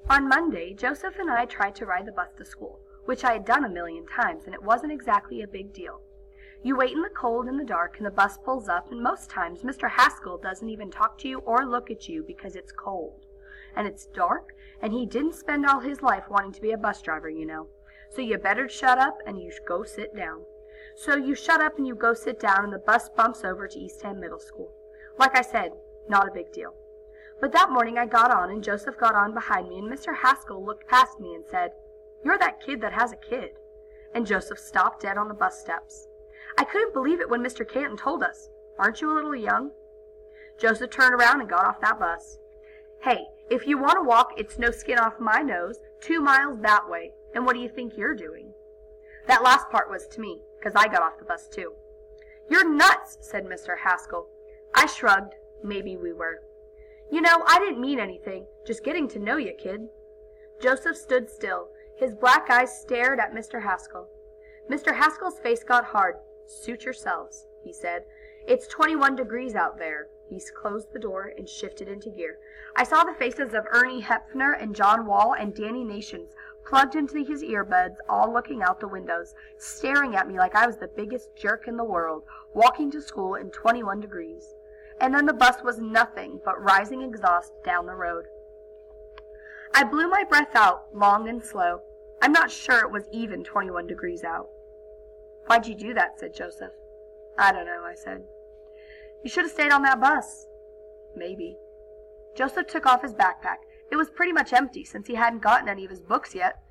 On Monday, Joseph and I tried to ride the bus to school, which I had done a million times, and it wasn't exactly a big deal. You wait in the cold and the dark, and the bus pulls up, and most times Mr. Haskell doesn't even talk to you or look at you because it's cold. And it's dark, and he didn't spend all his life wanting to be a bus driver, you know. So you better shut up and you go sit down. So you shut up and you go sit down, and the bus bumps over to East End Middle School. Like I said, not a big deal. But that morning I got on, and Joseph got on behind me, and Mr. Haskell looked past me and said, "You're that kid that has a kid." And Joseph stopped dead on the bus steps. I couldn't believe it when Mr. Canton told us. "Aren't you a little young?" Joseph turned around and got off that bus. "Hey, if you want to walk, it's no skin off my nose, 2 miles that way. And what do you think you're doing?" That last part was to me, because I got off the bus too. "You're nuts," said Mr. Haskell. I shrugged. Maybe we were. "You know, I didn't mean anything. Just getting to know you, kid." Joseph stood still. His black eyes stared at Mr. Haskell. Mr. Haskell's face got hard. "Suit yourselves," he said. "It's 21 degrees out there." He closed the door and shifted into gear. I saw the faces of Ernie Hepfner and John Wall and Danny Nations plugged into his earbuds, all looking out the windows, staring at me like I was the biggest jerk in the world, walking to school in 21 degrees. And then the bus was nothing but rising exhaust down the road. I blew my breath out, long and slow. I'm not sure it was even 21 degrees out. "Why'd you do that?" said Joseph. "I don't know," I said. "You should have stayed on that bus." "Maybe." Joseph took off his backpack. It was pretty much empty since he hadn't gotten any of his books yet.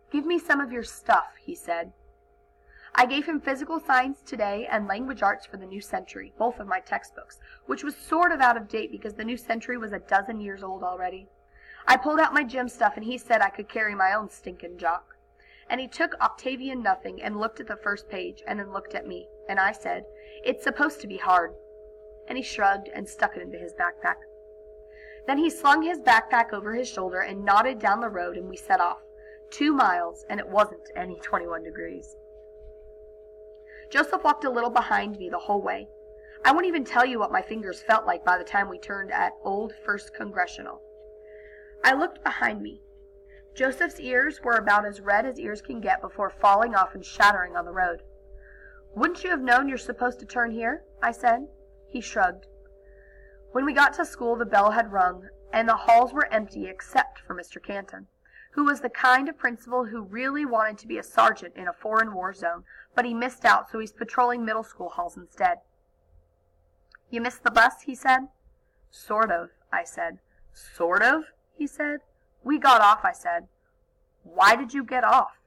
"Give me some of your stuff," he said. I gave him Physical Science Today and Language Arts for the New Century, both of my textbooks, which was sort of out of date because the New Century was a dozen years old already. I pulled out my gym stuff, and he said I could carry my own stinkin' jock. And he took Octavian Nothing and looked at the first page, and then looked at me, and I said, "It's supposed to be hard." And he shrugged and stuck it into his backpack. Then he slung his backpack over his shoulder and nodded down the road, and we set off. 2 miles, and it wasn't any 21 degrees. Joseph walked a little behind me the whole way. I won't even tell you what my fingers felt like by the time we turned at Old First Congressional. I looked behind me. Joseph's ears were about as red as ears can get before falling off and shattering on the road. "Wouldn't you have known you're supposed to turn here?" I said. He shrugged. When we got to school, the bell had rung, and the halls were empty except for Mr. Canton, who was the kind of principal who really wanted to be a sergeant in a foreign war zone, but he missed out, so he's patrolling middle school halls instead. "You missed the bus?" he said. "Sort of," I said. "Sort of?" he said. "We got off," I said. "Why did you get off?"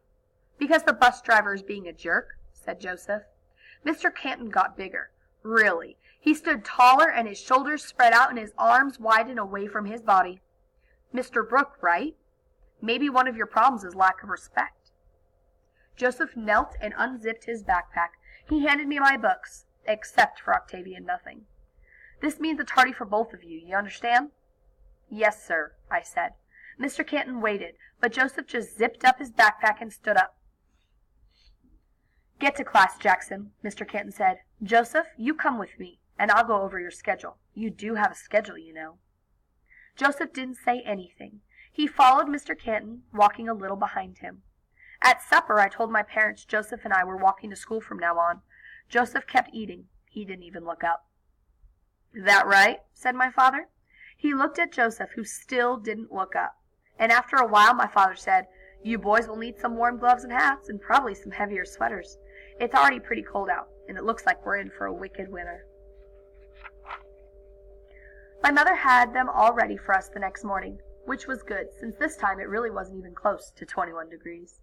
"Because the bus driver is being a jerk," said Joseph. Mr. Canton got bigger. Really. He stood taller, and his shoulders spread out and his arms wide and away from his body. "Mr. Brooke, right? Maybe one of your problems is lack of respect." Joseph knelt and unzipped his backpack. He handed me my books, except for Octavian Nothing. "This means a tardy for both of you, you understand?" "Yes, sir," I said. Mr. Canton waited, but Joseph just zipped up his backpack and stood up. "Get to class, Jackson," Mr. Canton said. "Joseph, you come with me, and I'll go over your schedule. You do have a schedule, you know." Joseph didn't say anything. He followed Mr. Canton, walking a little behind him. At supper, I told my parents Joseph and I were walking to school from now on. Joseph kept eating. He didn't even look up. "That right?" said my father. He looked at Joseph, who still didn't look up. And after a while, my father said, "You boys will need some warm gloves and hats, and probably some heavier sweaters. It's already pretty cold out, and it looks like we're in for a wicked winter." My mother had them all ready for us the next morning, which was good, since this time it really wasn't even close to 21 degrees.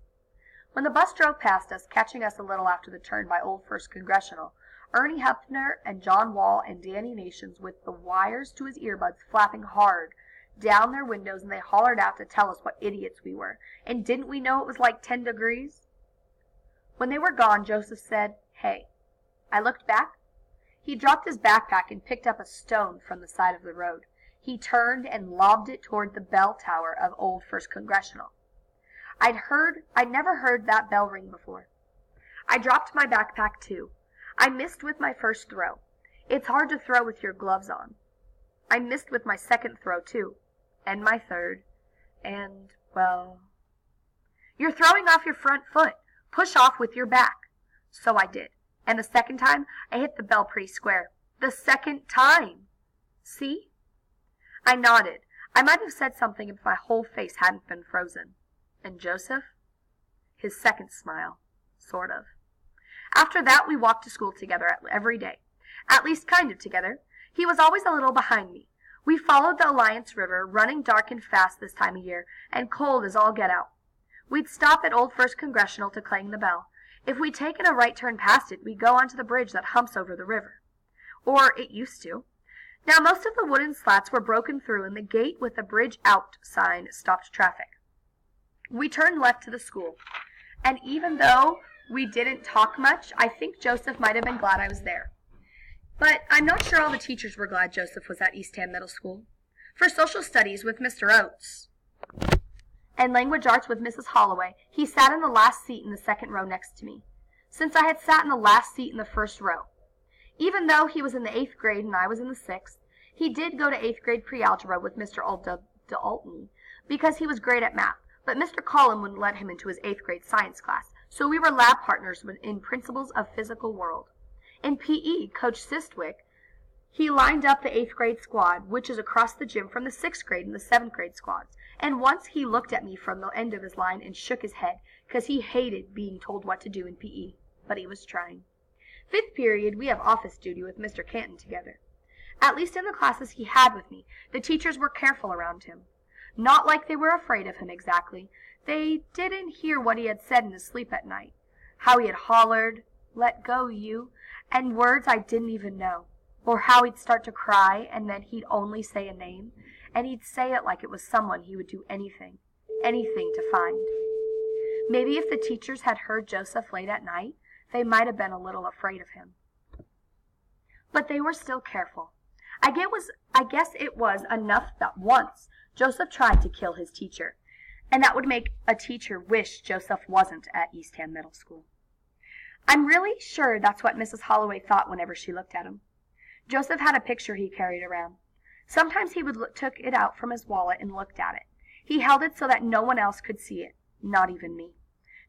When the bus drove past us, catching us a little after the turn by Old First Congressional, Ernie Hepfner and John Wall and Danny Nations, with the wires to his earbuds flapping hard down their windows, and they hollered out to tell us what idiots we were, and didn't we know it was like 10 degrees? When they were gone, Joseph said, "Hey." I looked back. He dropped his backpack and picked up a stone from the side of the road. He turned and lobbed it toward the bell tower of Old First Congressional. I'd never heard that bell ring before. I dropped my backpack too. I missed with my first throw. It's hard to throw with your gloves on. I missed with my second throw too, and my third, And, well, you're throwing off your front foot. Push off with your back. So I did. And the second time, I hit the bell pretty square. The second time. See? I nodded. I might have said something if my whole face hadn't been frozen. And Joseph? His second smile. Sort of. After that, we walked to school together every day. At least kind of together. He was always a little behind me. We followed the Alliance River, running dark and fast this time of year, and cold as all get out. We'd stop at Old First Congressional to clang the bell. If we'd taken a right turn past it, we'd go onto the bridge that humps over the river. Or it used to. Now most of the wooden slats were broken through, and the gate with the "Bridge Out" sign stopped traffic. We turned left to the school, and even though we didn't talk much, I think Joseph might have been glad I was there. But I'm not sure all the teachers were glad Joseph was at Eastham Middle School. For social studies with Mr. Oates and language arts with Mrs. Holloway, he sat in the last seat in the second row next to me, since I had sat in the last seat in the first row. Even though he was in the 8th grade and I was in the 6th, he did go to 8th grade pre-algebra with Mr. D'Altney because he was great at math, but Mr. Collin wouldn't let him into his 8th grade science class, so we were lab partners in Principles of Physical World. In PE, Coach Sistwick, he lined up the 8th grade squad, which is across the gym from the 6th grade and the 7th grade squads, and once he looked at me from the end of his line and shook his head, because he hated being told what to do in PE, but he was trying. 5th period, we have office duty with Mr. Canton together. At least in the classes he had with me, the teachers were careful around him. Not like they were afraid of him exactly. They didn't hear what he had said in his sleep at night. How he had hollered, "Let go, you," and words I didn't even know. Or how he'd start to cry, and then he'd only say a name, and he'd say it like it was someone he would do anything to find. Maybe if the teachers had heard Joseph late at night, they might have been a little afraid of him. But they were still careful. I guess it was enough that once Joseph tried to kill his teacher, and that would make a teacher wish Joseph wasn't at Eastham Middle School. I'm really sure that's what Mrs. Holloway thought whenever she looked at him. Joseph had a picture he carried around. Sometimes he took it out from his wallet and looked at it. He held it so that no one else could see it, not even me.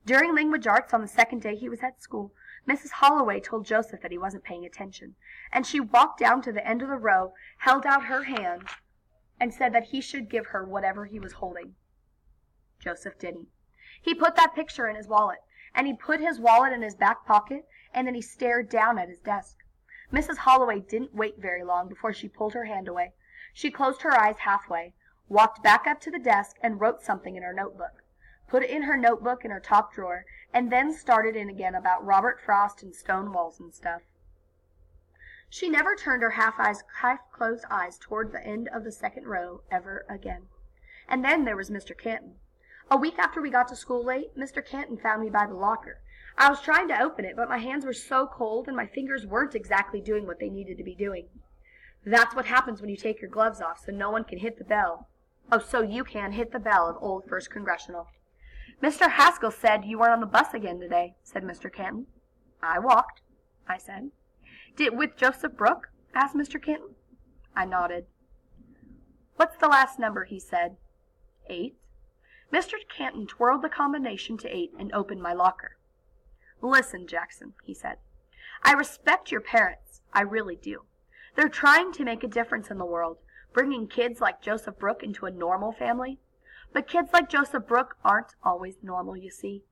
During language arts on the second day he was at school, Mrs. Holloway told Joseph that he wasn't paying attention, and she walked down to the end of the row, held out her hand, and said that he should give her whatever he was holding. Joseph didn't. He put that picture in his wallet, and he put his wallet in his back pocket, and then he stared down at his desk. Mrs. Holloway didn't wait very long before she pulled her hand away. She closed her eyes halfway, walked back up to the desk, and wrote something in her notebook, put it in her notebook in her top drawer, and then started in again about Robert Frost and stone walls and stuff. She never turned her half-closed eyes toward the end of the second row ever again. And then there was Mr. Canton. A week after we got to school late, Mr. Canton found me by the locker. I was trying to open it, but my hands were so cold and my fingers weren't exactly doing what they needed to be doing. That's what happens when you take your gloves off, so no one can hit the bell. Oh, so you can hit the bell of Old First Congressional. "Mr. Haskell said you weren't on the bus again today," said Mr. Canton. "I walked," I said. "With Joseph Brooke?" asked Mr. Canton. I nodded. "What's the last number?" he said. 8. Mr. Canton twirled the combination to 8 and opened my locker. "Listen, Jackson," he said. "I respect your parents. I really do. They're trying to make a difference in the world, bringing kids like Joseph Brooke into a normal family. But kids like Joseph Brooke aren't always normal, you see.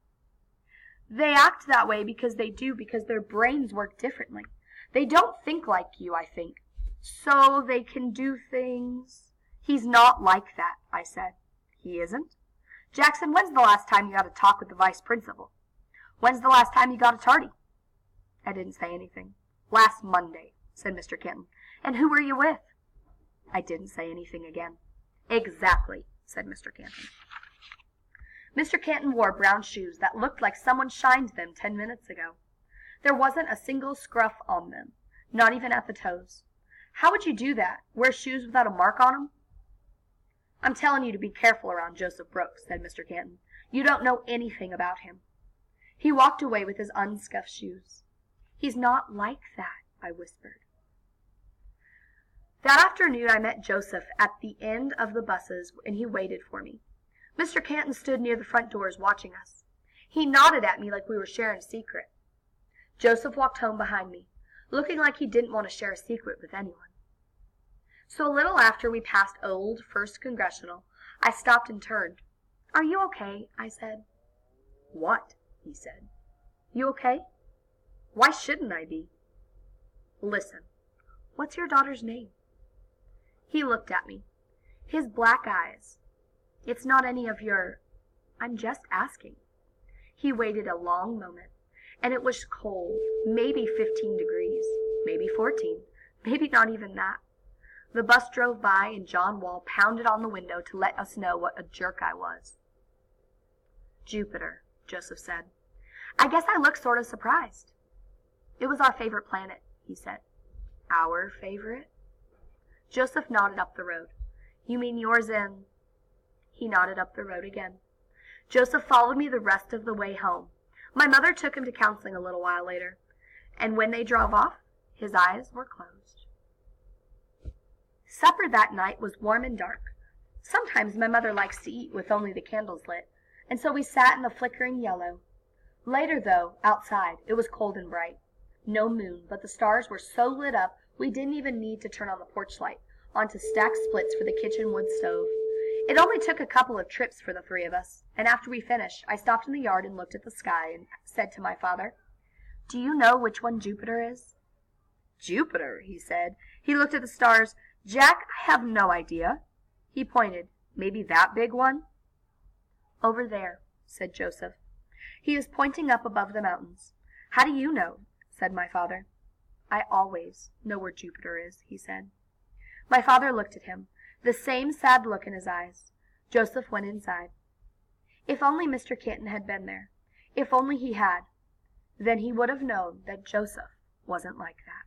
They act that way because their brains work differently. They don't think like you, I think. So they can do things." "He's not like that," I said. "He isn't? Jackson, when's the last time you had a talk with the vice principal? When's the last time you got a tardy?" I didn't say anything. "Last Monday," said Mr. Canton. "And who were you with?" I didn't say anything again. "Exactly," said Mr. Canton. Mr. Canton wore brown shoes that looked like someone shined them 10 minutes ago. There wasn't a single scruff on them, not even at the toes. How would you do that? Wear shoes without a mark on them? "I'm telling you to be careful around Joseph Brooke," said Mr. Canton. "You don't know anything about him." He walked away with his unscuffed shoes. "He's not like that," I whispered. That afternoon I met Joseph at the end of the buses, and he waited for me. Mr. Canton stood near the front doors watching us. He nodded at me like we were sharing a secret. Joseph walked home behind me, looking like he didn't want to share a secret with anyone. So a little after we passed Old First Congressional, I stopped and turned. "Are you okay?" I said. "What?" he said. "You okay?" "Why shouldn't I be?" "Listen, what's your daughter's name?" He looked at me. His black eyes. "It's not any of your—" "I'm just asking." He waited a long moment, and it was cold, maybe 15 degrees, maybe 14, maybe not even that. The bus drove by, and John Wall pounded on the window to let us know what a jerk I was. "Jupiter," Joseph said. I guess I looked sort of surprised. "It was our favorite planet," he said. "Our favorite?" Joseph nodded up the road. "You mean yours in—" He nodded up the road again. Joseph followed me the rest of the way home. My mother took him to counseling a little while later, and when they drove off, his eyes were closed. Supper that night was warm and dark. Sometimes my mother likes to eat with only the candles lit, and so we sat in the flickering yellow. Later, though, outside, it was cold and bright. No moon, but the stars were so lit up we didn't even need to turn on the porch light, onto stacked splits for the kitchen wood stove. It only took a couple of trips for the three of us, and after we finished, I stopped in the yard and looked at the sky and said to my father, "Do you know which one Jupiter is?" "Jupiter," he said. He looked at the stars. "Jack, I have no idea." He pointed. "Maybe that big one?" "Over there," said Joseph. He was pointing up above the mountains. "How do you know?" said my father. "I always know where Jupiter is," he said. My father looked at him, the same sad look in his eyes. Joseph went inside. If only Mr. Canton had been there. If only he had. Then he would have known that Joseph wasn't like that.